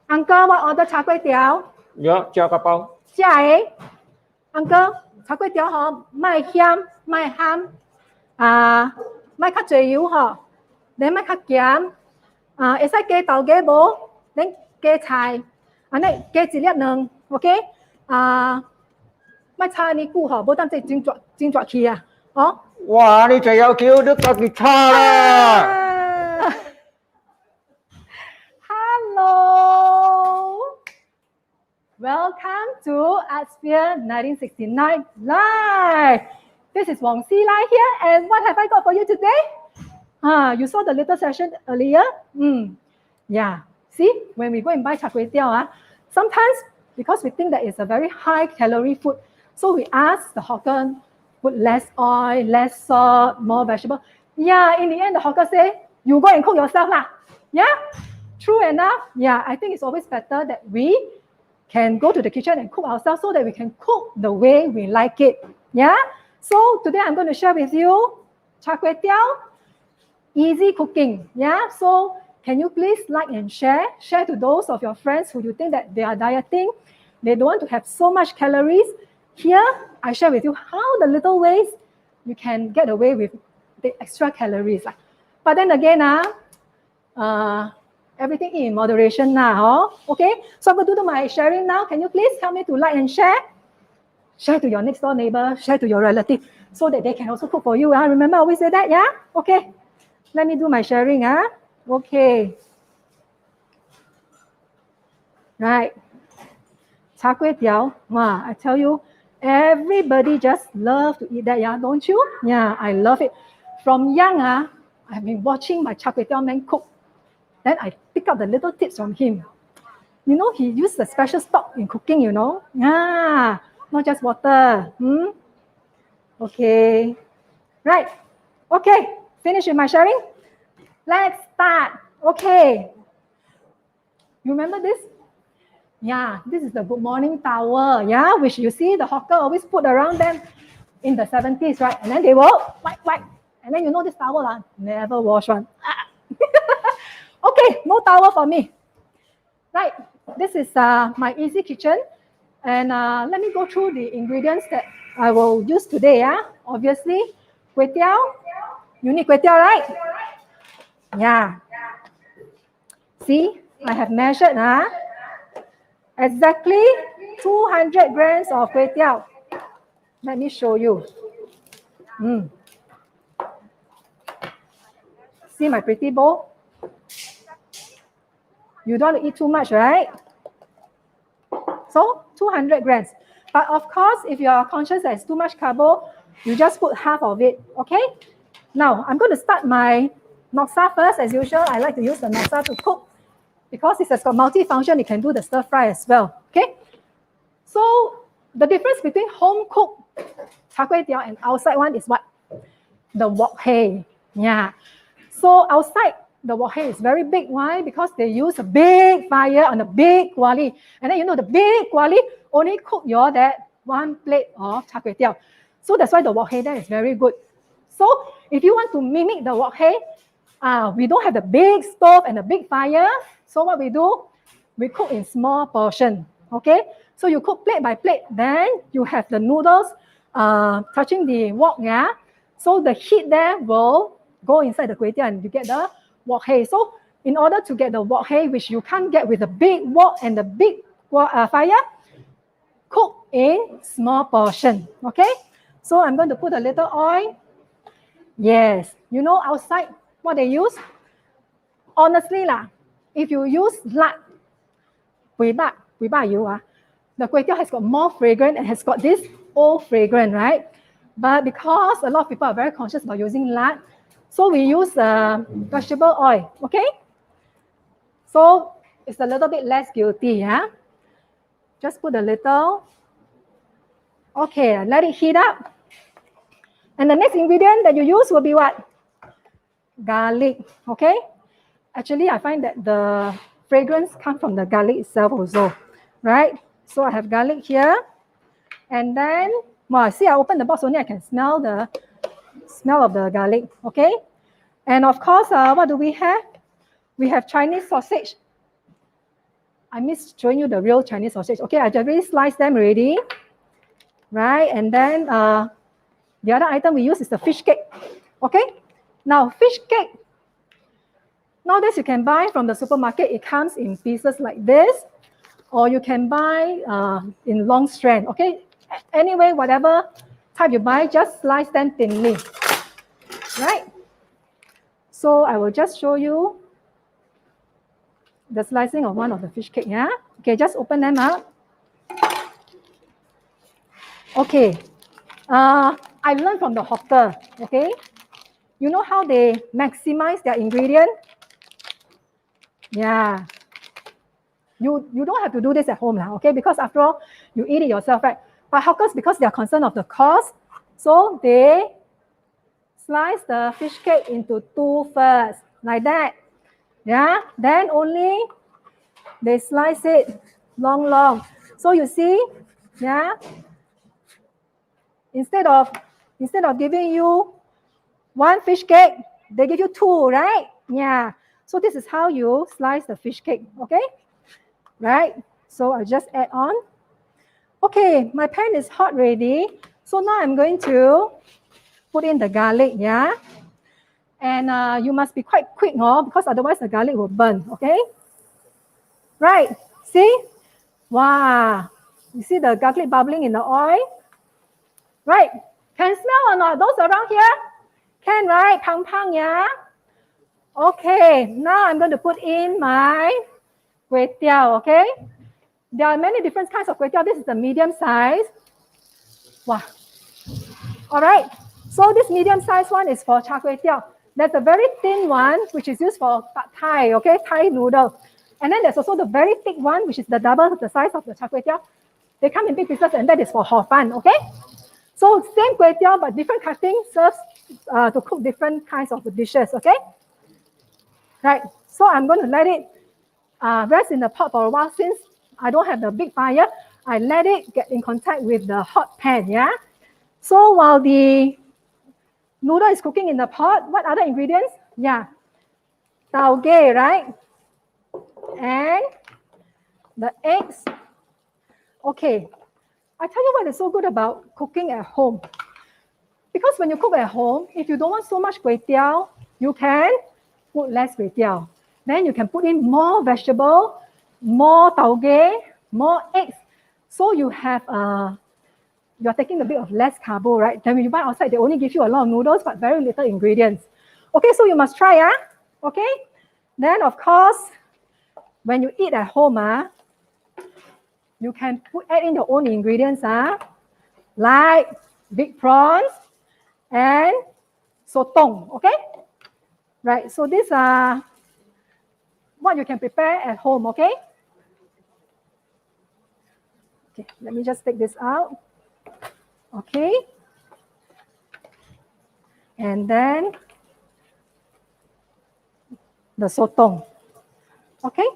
Uncle, what order char kway teow? Dạ, chào các bạn. Chả ấy. Uncle, char kway teow hả? Mai hiam, mai ham. Mai khát dày yếu hả? Đến mai khát kiam. Sẽ kê tàu kê bố. Đến kê chai. Này, kê chỉ liệt nâng. Ok? Mai chai này cụ hả? Bố tâm chạy chính chọt kia. Wow, đi chạy áo kêu Đức ta guitar là. Hello. Welcome to Atmosphere 1969 Live. This is Wong Silai here, and what have I got for you today? You saw the little session earlier? Yeah. See, when we go and buy char kway teow, sometimes because we think that it's a very high calorie food, so we ask the hawker put less oil, less salt, more vegetable. Yeah, in the end, the hawker say, you go and cook yourself lah. Yeah, true enough. Yeah, I think it's always better that we can go to the kitchen and cook ourselves so that we can cook the way we like it. Yeah. So today I'm going to share with you char kway teow, easy cooking. Yeah. So can you please like and share to those of your friends who you think that they are dieting, they don't want to have so much calories. Here I share with you how the little ways you can get away with the extra calories. But then again, everything in moderation now. Okay, so I'm going to do my sharing now. Can you please help me to like and share? Share to your next door neighbor, share to your relative, so that they can also cook for you. Remember, I always say that, yeah? Okay, let me do my sharing. Okay. Right. Char kway teow. Wow, I tell you, everybody just love to eat that, yeah, don't you? Yeah, I love it. From young, I've been watching my char kway teow man cook. Then I pick up the little tips from him. You know, he used a special stock in cooking, you know. Yeah, not just water. Okay. Right. Okay, finish with my sharing. Let's start. Okay. You remember this? Yeah, this is the good morning towel, yeah, which you see the hawker always put around them in the 70s, right? And then they will wipe. And then you know this towel, never wash one. Okay, no towel for me. Right, this is my easy kitchen. And let me go through the ingredients that I will use today. Obviously, kway teow. You need kway teow, right? Yeah. See, I have measured exactly 200 grams of kway teow. Let me show you. See my pretty bowl? You don't want to eat too much, right? So 200 grams. But of course, if you are conscious that it's too much carbo, you just put half of it, okay? Now, I'm going to start my noksa first. As usual, I like to use the noksa to cook because it has got multi-function. It can do the stir fry as well, okay? So the difference between home cooked char kway teow and outside one is what? The wok hei. Yeah. So outside, the wok hei is very big. Why? Because they use a big fire on a big kuali. And then you know the big kuali only cook that one plate of char kway teow. So that's why the wok hei there is very good. So if you want to mimic the wok hei, we don't have the big stove and the big fire. So what we do, we cook in small portion. Okay? So you cook plate by plate. Then you have the noodles touching the wok. Yeah. So the heat there will go inside the kway teow and you get the wok hei. So in order to get the wok hei, which you can't get with the big wok and the big fire, cook in small portion. Okay? So I'm going to put a little oil. Yes. You know outside what they use? Honestly, if you use lard, the kway teow has got more fragrance and has got this old fragrance, right? But because a lot of people are very conscious about using lard, so we use vegetable oil, okay? So it's a little bit less guilty, yeah? Just put a little. Okay, let it heat up. And the next ingredient that you use will be what? Garlic, okay? Actually, I find that the fragrance comes from the garlic itself also, right? So I have garlic here. And then, well, see, I open the box only, I can smell the smell of the garlic, okay? And of course, what do we have? We have Chinese sausage. I miss showing you the real Chinese sausage. Okay, I already sliced them already. Right, and then the other item we use is the fish cake. Okay, now fish cake. Nowadays you can buy from the supermarket. It comes in pieces like this, or you can buy in long strand. Okay, anyway, whatever type you buy, just slice them thinly. Right. So I will just show you the slicing of one of the fish cake. Yeah. Okay, just open them up. Okay. I learned from the hawker. Okay. You know how they maximize their ingredient? Yeah. You don't have to do this at home now, okay? Because after all, you eat it yourself, right? But hawkers, because they are concerned of the cost, so they slice the fish cake into two first, like that. Yeah. Then only they slice it long. So you see, yeah. Instead of giving you one fish cake, they give you two, right? Yeah. So this is how you slice the fish cake, okay? Right? So I just add on. Okay, my pan is hot already. So now I'm going to put in the garlic, yeah? And you must be quite quick, because otherwise the garlic will burn, okay? Right, see? Wow, you see the garlic bubbling in the oil? Right, can smell or not? Those around here? Can, right? Pang, yeah? Okay, now I'm going to put in my Kway Teow, okay? There are many different kinds of Kway Teow. This is the medium size. Wow. All right. So this medium size one is for Char Kway Teow. There's a very thin one, which is used for Thai, okay? Thai noodle. And then there's also the very thick one, which is the double the size of the Char Kway Teow. They come in big pieces, and that is for hor fun, okay? So same Kway Teow, but different cutting serves to cook different kinds of dishes, okay? Right. So I'm going to let it rest in the pot for a while. Since I don't have the big fire, I let it get in contact with the hot pan, yeah? So while the noodle is cooking in the pot, what other ingredients? Yeah, taugeh, right? And the eggs. Okay, I tell you what is so good about cooking at home. Because when you cook at home, if you don't want so much kway teow, you can put less kway teow. Then you can put in more vegetable, more taugeh, more eggs. So you have you're taking a bit of less carbo, right? Then when you buy outside, they only give you a lot of noodles, but very little ingredients. Okay, so you must try, okay? Then, of course, when you eat at home, you can add in your own ingredients, like big prawns and sotong, okay? Right, so these are what you can prepare at home, okay? Okay, let me just take this out. Okay. And then the sotong. Okay.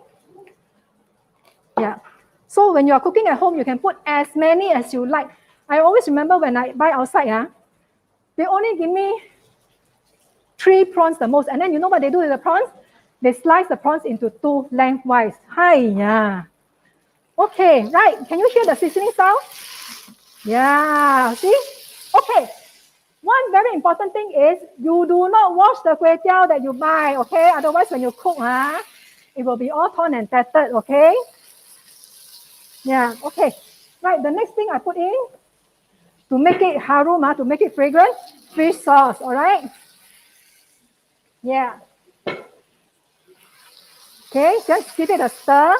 Yeah. So when you are cooking at home, you can put as many as you like. I always remember when I buy outside, they only give me 3 prawns the most. And then you know what they do with the prawns? They slice the prawns into 2 lengthwise. Hiya. Okay, right. Can you hear the sizzling sound? Yeah, see? Okay. One very important thing is you do not wash the kway teow that you buy, okay? Otherwise, when you cook, it will be all torn and tattered, okay? Yeah, okay. Right, the next thing I put in to make it harum, to make it fragrant, fish sauce, all right? Yeah. Okay, just give it a stir.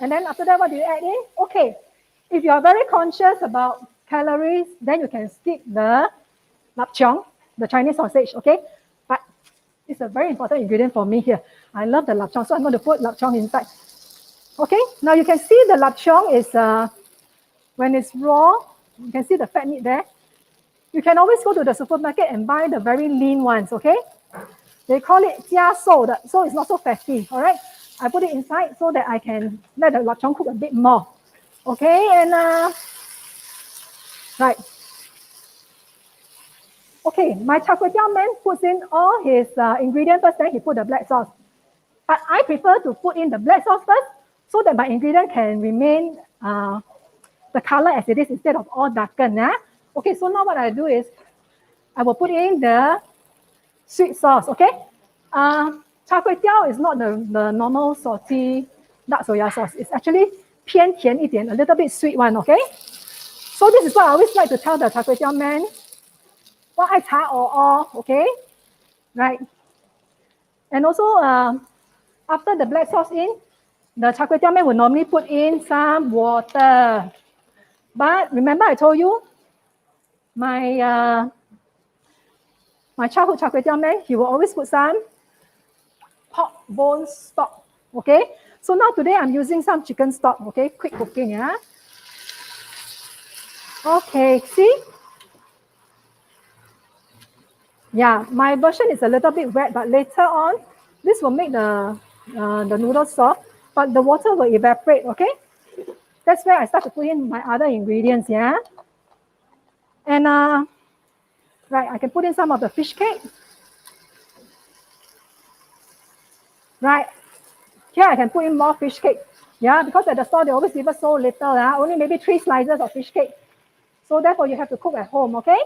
And then after that, what do you add in? Okay, if you are very conscious about calories, then you can skip the lapchong, the Chinese sausage, okay? But it's a very important ingredient for me here. I love the lapchong, so I'm going to put lapchong inside. Okay, now you can see the lapchong is, when it's raw, you can see the fat meat there. You can always go to the supermarket and buy the very lean ones, okay? They call it jia shou, so it's not so fatty, all right? I put it inside so that I can let the lapchong cook a bit more. Okay, and right. Okay, my Char Kway Teow man puts in all his ingredients first, then he put the black sauce. But I prefer to put in the black sauce first so that my ingredient can remain the color as it is instead of all darkened. Okay, so now what I do is I will put in the sweet sauce. Okay, Char Kway Teow is not the normal salty dark soya sauce. It's actually 偏甜一点, a little bit sweet one. Okay, so this is what I always like to tell the Char Kway Teow man. What I cha or okay, right? And also after the black sauce in, the Char Kway Teow man will normally put in some water. But remember I told you, my childhood Char Kway Teow man, he will always put some pork bone stock. Okay, so now today I'm using some chicken stock. Okay, quick cooking. Okay, see? Yeah, my version is a little bit wet, but later on, this will make the noodles soft, but the water will evaporate. Okay, that's where I start to put in my other ingredients. Yeah, and right, I can put in some of the fish cake. Right, here I can put in more fish cake. Yeah, because at the store they always give us so little. Only maybe 3 slices of fish cake. So therefore you have to cook at home. Okay.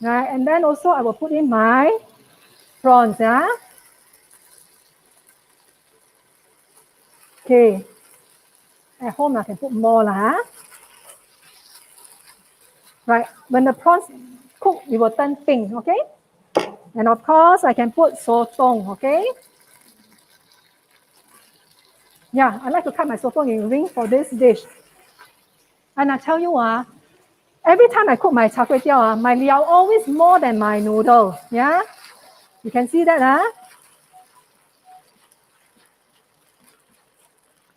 Right, and then also I will put in my prawns. Yeah. Okay. At home I can put more lah. Right, when the prawns cook, it will turn pink. Okay. And of course I can put sotong. Okay. Yeah, I like to cut my sotong in rings for this dish. And I tell you, every time I cook my Char Kway Teow, my liao always more than my noodle. Yeah, you can see that.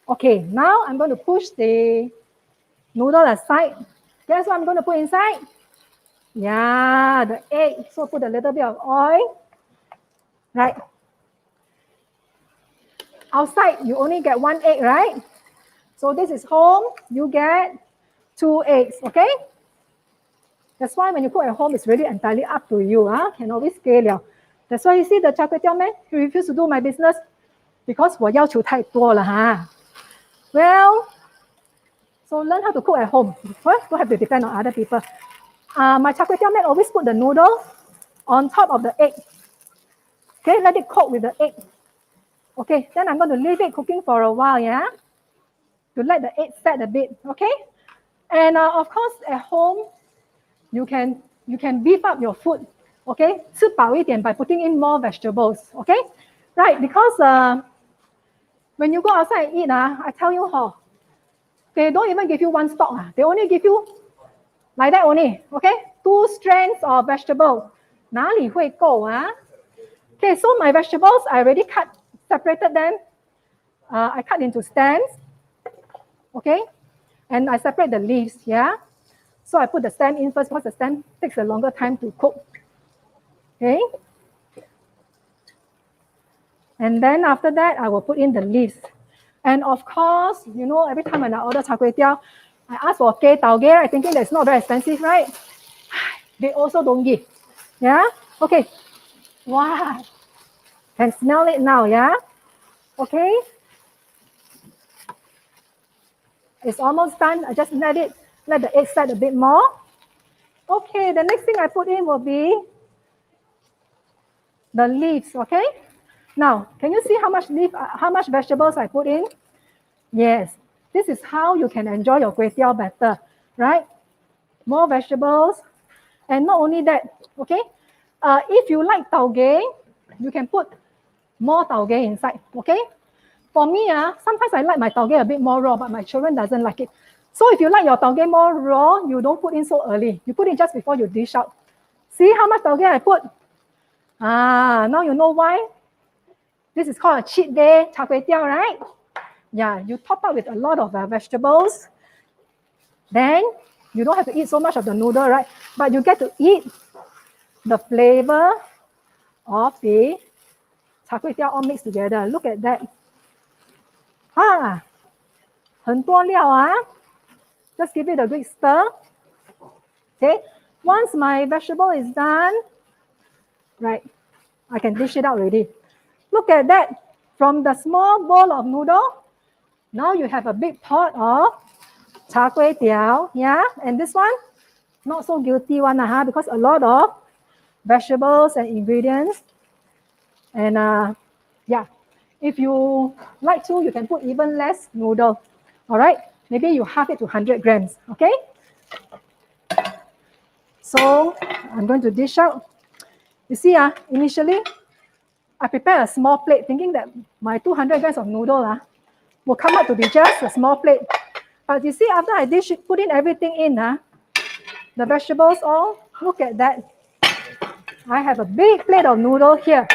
Okay, now I'm going to push the noodle aside. Guess what I'm going to put inside? Yeah, the egg. So put a little bit of oil. Right. Outside, you only get 1 egg, right? So this is home, you get 2 eggs, okay? That's why when you cook at home, it's really entirely up to you. Can always scale. That's why you see the Char Kway Teow man, he refused to do my business because 我要求太多了 Well, so learn how to cook at home. Don't have to depend on other people. My Char Kway Teow man always put the noodle on top of the egg. Okay, let it cook with the egg. Okay, then I'm going to leave it cooking for a while, to let the egg set a bit, okay? And of course, at home, you can beef up your food, okay? 吃饱一点 by putting in more vegetables, okay? Right, because when you go outside and eat, I tell you, they don't even give you 1 stalk. They only give you like that only, okay? 2 strands of vegetable. 哪里会够 Okay, so my vegetables, I already separated them. I cut into stems, okay? And I separate the leaves, So I put the stem in first because the stem takes a longer time to cook, okay? And then after that, I will put in the leaves. And of course, you know, every time when I order Char Kway Teow, I ask for Kueh Tao Ge, I thinking that's not very expensive, right? They also don't give, Okay. Wow. Can smell it now, Okay. It's almost done. I just let the egg set a bit more. Okay, the next thing I put in will be the leaves, okay? Now, can you see how much vegetables I put in? Yes, this is how you can enjoy your kway teow better, right? More vegetables. And not only that, okay? If you like taugeh, you can put more taugeh inside, okay? For me, sometimes I like my taugeh a bit more raw, but my children doesn't like it. So if you like your taugeh more raw, you don't put in so early. You put it just before you dish out. See how much taugeh I put? Now you know why. This is called a cheat day char kway teow, right? Yeah, you top up with a lot of vegetables. Then you don't have to eat so much of the noodle, right? But you get to eat the flavor of the char kway teow all mixed together. Look at that. 很多料 Just give it a good stir. Okay. Once my vegetable is done, right, I can dish it out already. Look at that. From the small bowl of noodle, now you have a big pot of Char Kway Teow. Yeah, and this one, not so guilty one, because a lot of vegetables and ingredients. And yeah, if you like to, you can put even less noodle. All right, maybe you half it to 100 grams. Okay. So I'm going to dish out. You see, initially, I prepared a small plate thinking that my 200 grams of noodle will come out to be just a small plate. But you see, after I put in everything in, the vegetables all, look at that. I have a big plate of noodle here.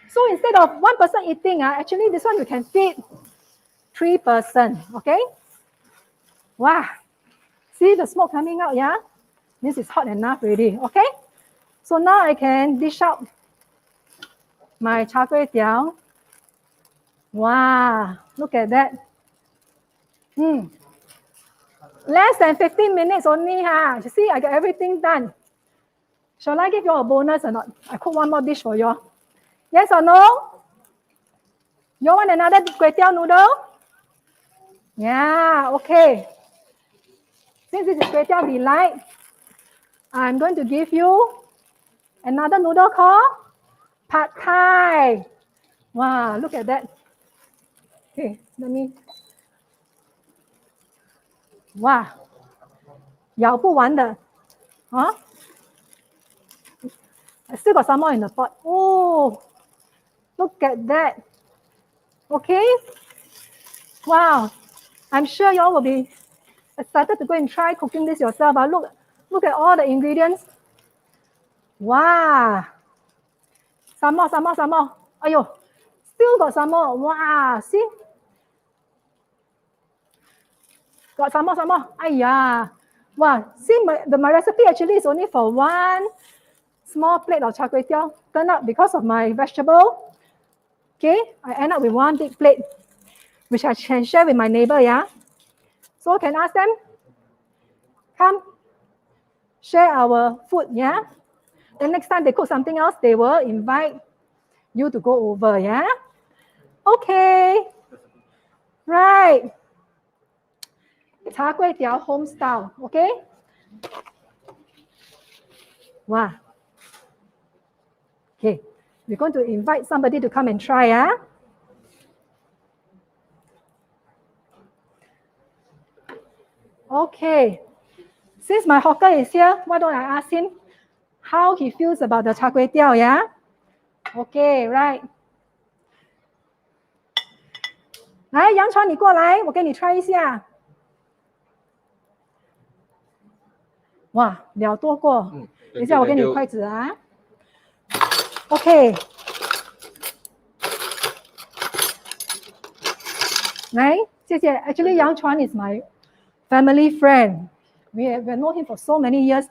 So instead of one person eating, actually this one you can feed 3 persons, okay? Wow. See the smoke coming out, yeah? This is hot enough already, okay? So now I can dish out my Char Kway Teow. Wow, look at that. Less than 15 minutes only, You see, I got everything done. Shall I give you a bonus or not? I cook one more dish for you. Yes or no? You want another kway teow noodle? Yeah, okay. Since this is kway teow delight, I'm going to give you another noodle called Pad Thai. Wow, look at that. Okay, let me. Wow, 咬不完的. Huh? I still got some more in the pot. Oh, look at that. Okay. Wow. I'm sure you all will be excited to go and try cooking this yourself. Look at all the ingredients. Wow. Some more. Ayo, still got some more. Wow, see? Got some more. Ayah. Wow, see, my recipe actually is only for one small plate of Char Kway Teow. Turned out because of my vegetable. Okay, I end up with one big plate, which I can share with my neighbor, yeah? So I can ask them, come share our food, yeah? Then next time they cook something else, they will invite you to go over, yeah? Okay. Right. Char Kway Teow home style, okay? Wow. Okay, we're going to invite somebody to come and try, yeah? Okay. Since my hawker is here, why don't I ask him how he feels about the Char Kway Teow, yeah? Okay, right. 来，杨传，你过来，我给你 try 一下。哇，料多过。等一下，我给你筷子啊。OK。来，谢谢。Actually, Yang Chuan is my family friend. We have known him for so many years,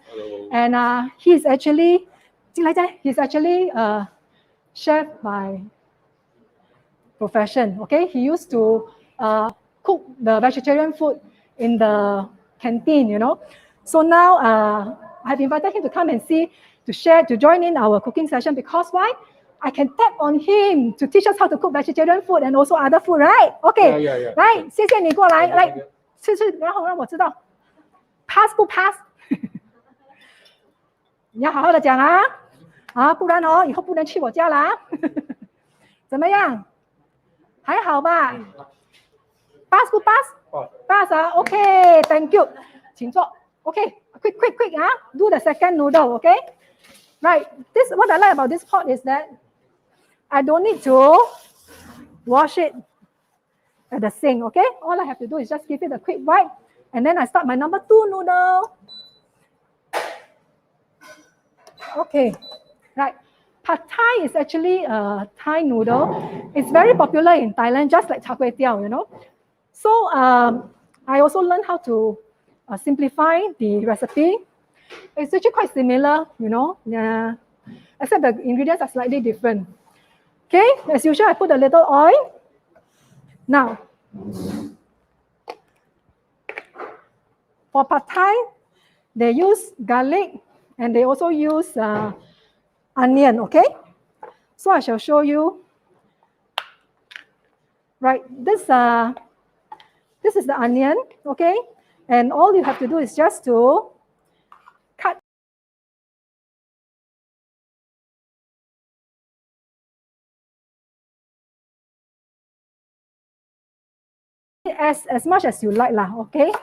and he's actually, he's actually a chef by profession. Okay, he used to cook the vegetarian food in the canteen, you know. So now I've invited him to come and see, to join in our cooking session, because why? I can tap on him to teach us how to cook vegetarian food and also other food, right? Okay. Yeah. 来，谢谢你过来，来吃，然后让我知道 pass 不 pass 。你要好好的讲不然以后不能去我家了怎么样？还好吧 ？pass 不 pass？pass OK, thank you， 请坐。OK, quick do the second noodle, OK? Right, what I like about this pot is that I don't need to wash it at the sink, okay? All I have to do is just give it a quick wipe, and then I start my number 2 noodle. Okay, right. Pad Thai is actually a Thai noodle. It's very popular in Thailand, just like Char Kway Teow, you know. So I also learned how to simplify the recipe. It's actually quite similar, you know, except the ingredients are slightly different. Okay, as usual, I put a little oil. Now, for Pad Thai, they use garlic and they also use onion, okay? So I shall show you. Right, this is the onion, okay? And all you have to do is just to cut as much as you like lah, okay?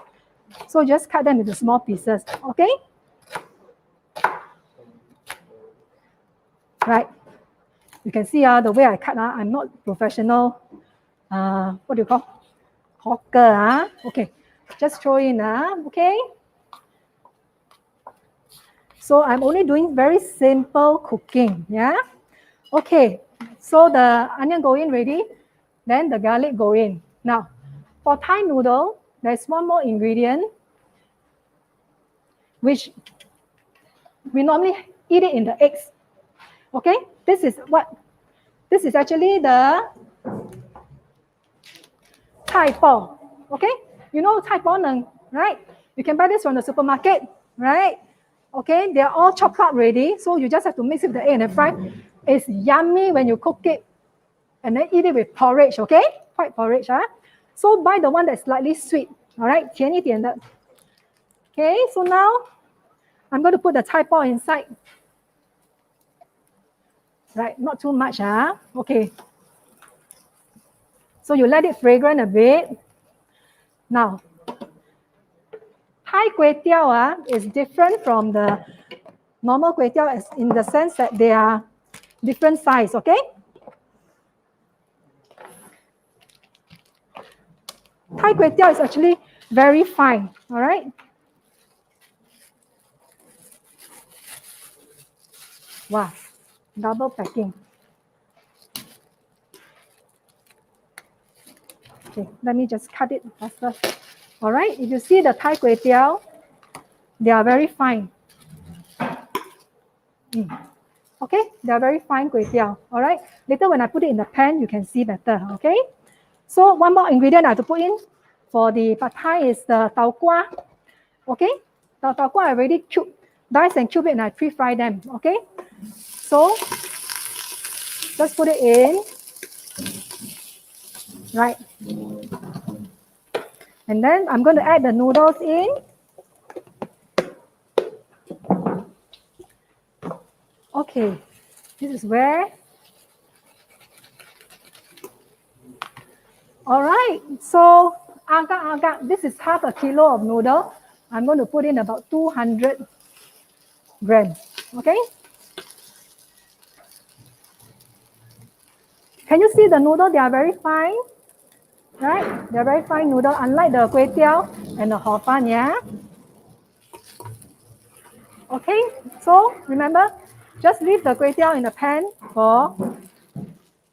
So just cut them into small pieces, okay? Right, you can see the way I cut, I'm not professional, what do you call, hawker, okay? Just throw in, okay? So I'm only doing very simple cooking, yeah? Okay, so the onion go in ready, then the garlic go in. Now, for Thai noodle, there's one more ingredient, which we normally eat it in the eggs. Okay, this is actually the Thai ball. Okay, you know Thai ball, right? You can buy this from the supermarket, right? Okay, they're all chopped up ready, so you just have to mix it with the egg and fry. It's yummy when you cook it, and then eat it with porridge. Okay, white porridge, So buy the one that's slightly sweet. All right, 甜一点的. Okay, so now I'm going to put the Thai ball inside. Right, not too much, Okay. So you let it fragrant a bit. Now, Thai Kway Teow is different from the normal Kway Teow in the sense that they are different size, okay? Thai Kway Teow is actually very fine, all right? Wow, double packing. Okay, let me just cut it faster. All right, if you see the Thai Kway Teow, they are very fine. Okay, they are very fine Kway Teow. All right, later when I put it in the pan, you can see better. Okay, so one more ingredient I have to put in for the pad thai is the tau kwa. Okay, the tau kwa I already dice and cube it and I pre-fry them. Okay, so just put it in. Right. And then I'm going to add the noodles in. Okay, this is where. All right, so agak, this is half a kilo of noodle. I'm going to put in about 200 grams. Okay. Can you see the noodle? They are very fine. Right? They're very fine noodle, unlike the kway teow and the hor fun, yeah? Okay, so remember, just leave the kway teow in the pan for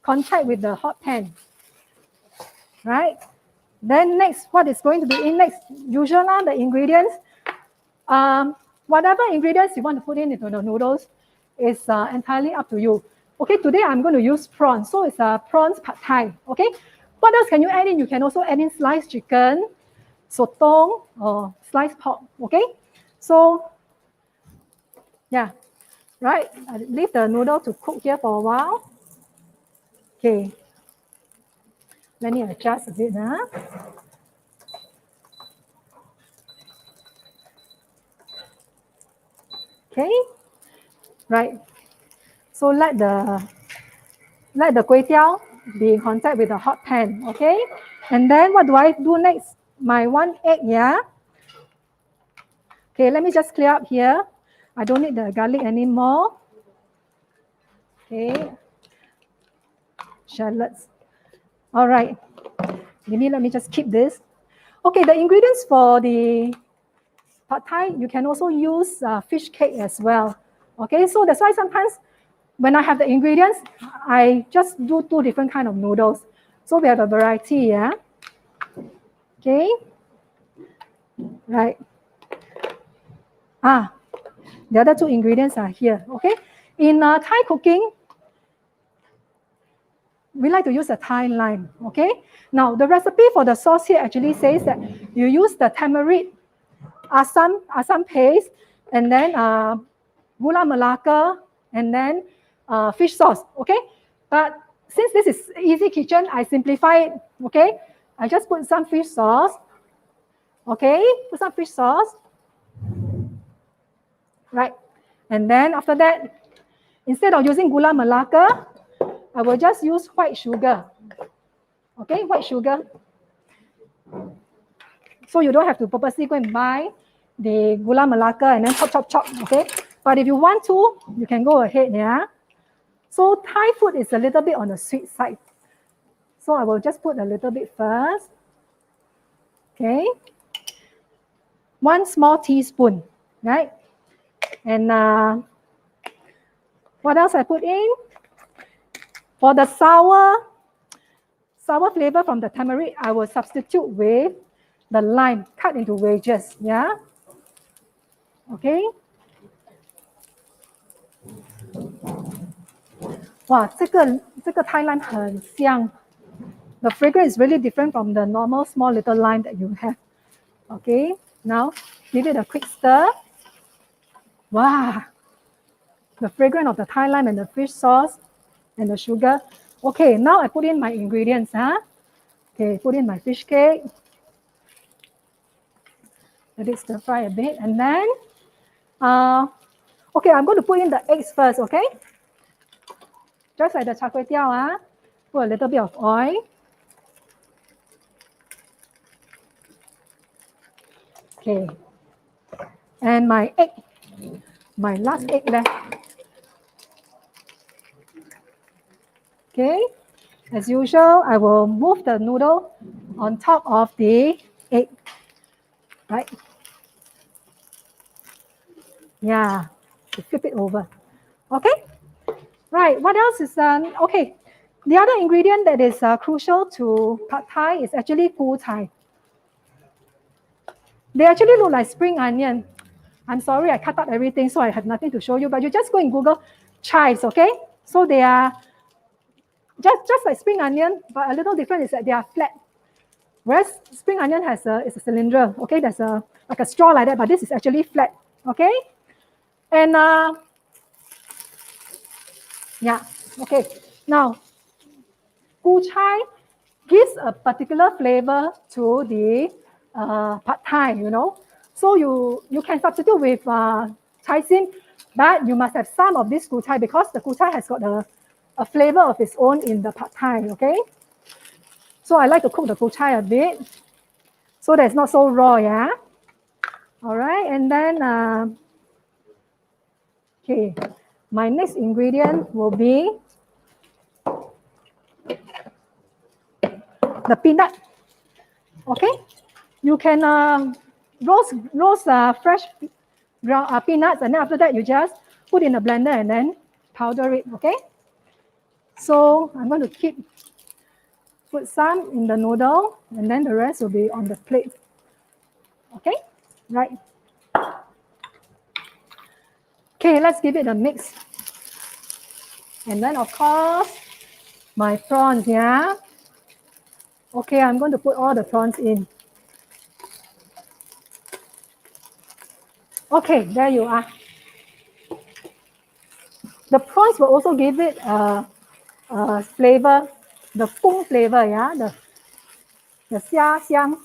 contact with the hot pan. Right? Then next, what is going to be in next? Usual the ingredients. Whatever ingredients you want to put in into the noodles is entirely up to you. Okay, today I'm going to use prawns. So it's a prawns pad thai. Okay, what else can you add in? You can also add in sliced chicken, sotong, or sliced pork. Okay, so yeah, right. I leave the noodle to cook here for a while. Okay, let me adjust a bit. Okay, right. So let the kway teow be in contact with the hot pan. Okay, and then what do I do next? My one egg, yeah. Okay, let me just clear up here. I don't need the garlic anymore. Okay, shallots. All right, maybe let me just keep this. Okay, the ingredients for the pad thai, you can also use fish cake as well. Okay, so that's why sometimes when I have the ingredients, I just do 2 different kind of noodles. So we have a variety, yeah. Okay, right. The other 2 ingredients are here. Okay, in Thai cooking, we like to use a Thai lime. Okay, now the recipe for the sauce here actually says that you use the tamarind asam paste, and then gula melaka, and then fish sauce. Okay, but since this is easy kitchen, I simplify it. Okay, I just put some fish sauce. Okay, put some fish sauce. Right, and then after that, instead of using gula melaka, I will just use white sugar. Okay, white sugar. So you don't have to purposely go and buy the gula melaka and then chop. Okay, but if you want to, you can go ahead. Yeah. So Thai food is a little bit on the sweet side. So I will just put a little bit first. Okay. 1 small teaspoon, right? And what else I put in? For the sour flavor from the tamarind, I will substitute with the lime cut into wedges. Yeah. Okay. Wow, 这个 Thai lime 很香。The fragrance is really different from the normal small little lime that you have. Okay, now give it a quick stir. Wow, the fragrance of the Thai lime and the fish sauce and the sugar. Okay, now I put in my ingredients. Okay, put in my fish cake. Let it stir fry a bit, and then okay, I'm going to put in the eggs first. Okay, just like the char kway teow. Put a little bit of oil. Okay, and my egg, my last egg left. Okay, as usual, I will move the noodle on top of the egg, right? Yeah, to flip it over. Okay, right. What else is okay? The other ingredient that is crucial to pad Thai is actually kueh. They actually look like spring onion. I'm sorry, I cut out everything, so I have nothing to show you. But you just go and Google chives, okay? So they are just like spring onion, but a little different is that they are flat. Whereas spring onion is a cylinder, okay? There's like a straw like that, but this is actually flat, okay? And yeah, okay. Now, kueh gives a particular flavor to the pad Thai, you know. So you can substitute with chai sim, but you must have some of this kueh because the kueh has got a flavor of its own in the pad Thai, okay? So I like to cook the kueh a bit so that it's not so raw, yeah? All right, and then, okay, my next ingredient will be the peanut, okay? You can roast fresh ground peanuts, and then after that you just put in a blender and then powder it, okay? So I'm going to put some in the noodle, and then the rest will be on the plate. Okay, right. Okay, let's give it a mix. And then of course, my prawns, yeah. Okay, I'm going to put all the prawns in. Okay, there you are. The prawns will also give it a flavor, the Fung flavor, yeah, the xia xiang.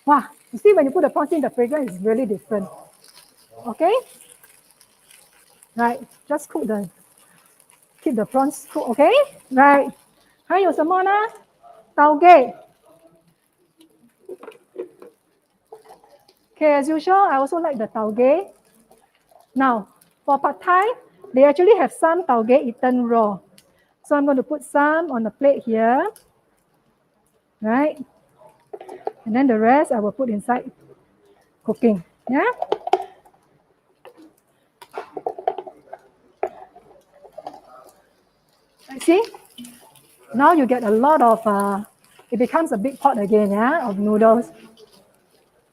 Wow, you see when you put the prawns in, the fragrance is really different. Okay, right, just keep the prawns cooked, okay, right. 还有什么呢？豆芽。Okay, as usual, I also like the tauge. Now, for pad Thai, they actually have some tauge eaten raw. So I'm going to put some on the plate here, right? And then the rest I will put inside cooking, yeah? See? Now you get a lot of, it becomes a big pot again, yeah, of noodles.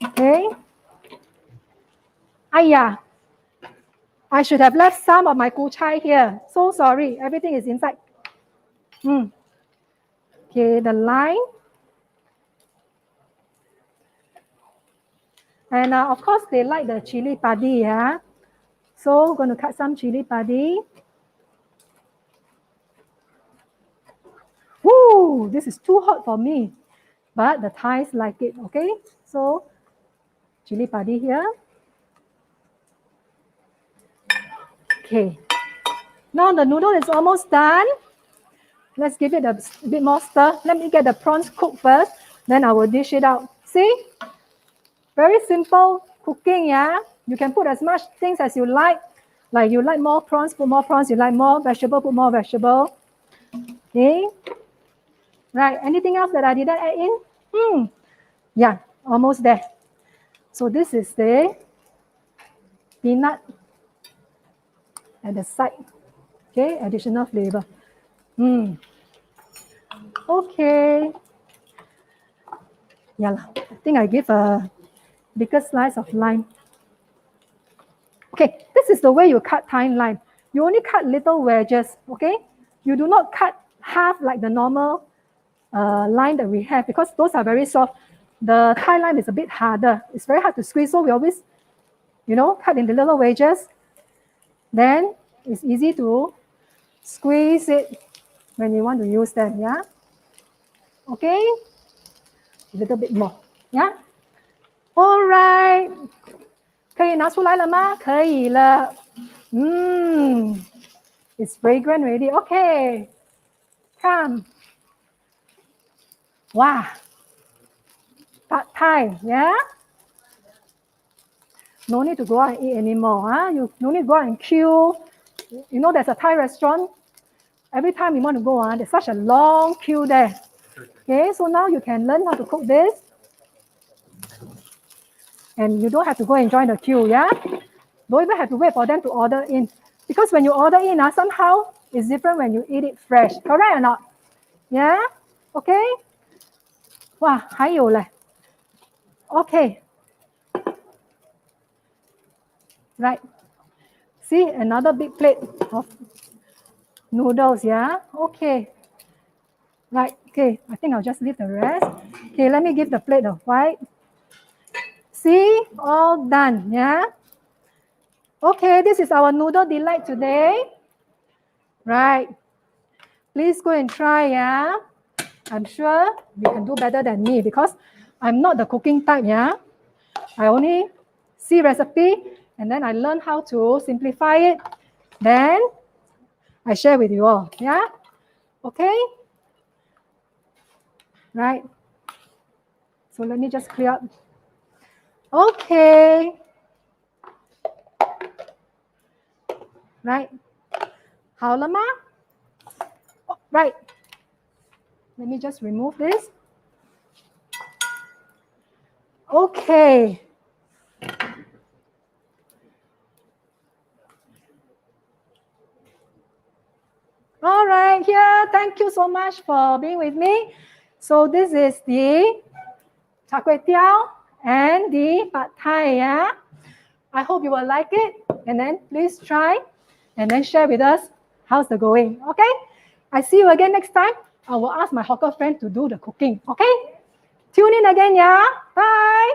Okay? Ayah, I should have left some of my kueh here. So sorry, everything is inside. Okay, the lime. And of course, they like the chili padi, yeah. So, going to cut some chili padi. Woo, this is too hot for me, but the Thais like it, okay? So, chili padi here. Okay. Now the noodle is almost done. Let's give it a bit more stir. Let me get the prawns cooked first, then I will dish it out. See? Very simple cooking, yeah? You can put as much things as you like. Like you like more prawns, put more prawns. You like more vegetable, put more vegetable. Okay? Right, anything else that I didn't add in? Yeah, almost there. So this is the peanut at the side. Okay, additional flavor. Okay. Yeah, I think I give a bigger slice of lime. Okay, this is the way you cut Thai lime. You only cut little wedges, okay? You do not cut half like the normal lime that we have because those are very soft. The Thai lime is a bit harder. It's very hard to squeeze, so we always, cut in the little wedges. Then it's easy to squeeze it when you want to use them, yeah? Okay? A little bit more, yeah? Alright. 可以拿出来了吗？可以了。It's fragrant already. Okay. Come. Wow. Pad Thai, yeah? No need to go out and eat anymore. Huh? You no need to go out and queue. You know, there's a Thai restaurant. Every time you want to go, there's such a long queue there. Okay, so now you can learn how to cook this. And you don't have to go and join the queue, yeah? Don't even have to wait for them to order in. Because when you order in, somehow it's different when you eat it fresh. Correct or not? Yeah? Okay? Wow, 还有嘞. Okay. Right. See, another big plate of noodles, yeah? Okay. Right, okay. I think I'll just leave the rest. Okay, let me give the plate of white. See, all done, yeah? Okay, this is our noodle delight today. Right. Please go and try, yeah? I'm sure you can do better than me because I'm not the cooking type, yeah? I only see recipe and then I learn how to simplify it. Then I share with you all, yeah? Okay? Right. So let me just clear up. Okay. Right. 好了吗? Right. Let me just remove this. Okay. All right, yeah, thank you so much for being with me. So this is the Char Kway Teow and the Pad Thai, yeah? I hope you will like it. And then please try and then share with us how's the going, okay? I see you again next time. I will ask my hawker friend to do the cooking, okay? Tune in again, yeah? Bye.